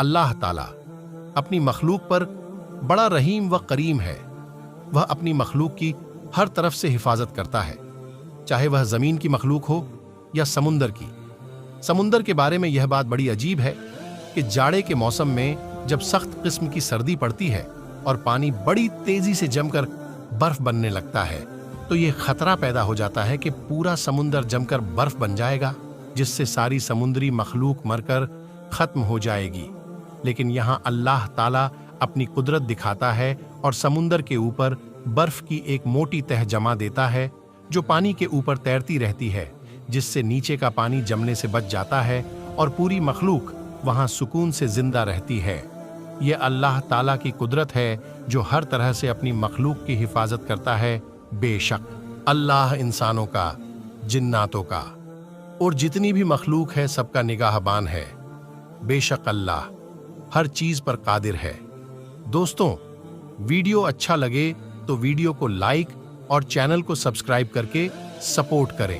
اللہ ताला अपनी मखलूक पर बड़ा रहीम व करीम है। वह अपनी मखलूक की हर तरफ से हिफाजत करता है, चाहे वह ज़मीन की मखलूक हो या समुंदर की। समुंदर के बारे में यह बात बड़ी अजीब है कि जाड़े के मौसम में जब सख्त किस्म की सर्दी पड़ती है और पानी बड़ी तेजी से जमकर बर्फ बनने लगता है, तो ये खतरा पैदा हो जाता है कि पूरा समुंदर जमकर बर्फ बन जाएगा, जिससे सारी समुद्री मखलूक मरकर खत्म हो जाएगी। लेकिन यहाँ अल्लाह ताला अपनी कुदरत दिखाता है और समुंदर के ऊपर बर्फ की एक मोटी तह जमा देता है जो पानी के ऊपर तैरती रहती है, जिससे नीचे का पानी जमने से बच जाता है और पूरी मखलूक वहाँ सुकून से जिंदा रहती है। ये अल्लाह ताला की कुदरत है जो हर तरह से अपनी मखलूक की हिफाजत करता है। बेशक अल्लाह इंसानों का, जिन्नातों का और जितनी भी मखलूक है सबका निगाहबान है। बेशक अल्लाह हर चीज पर कादिर है। दोस्तों, वीडियो अच्छा लगे तो वीडियो को लाइक और चैनल को सब्सक्राइब करके सपोर्ट करें।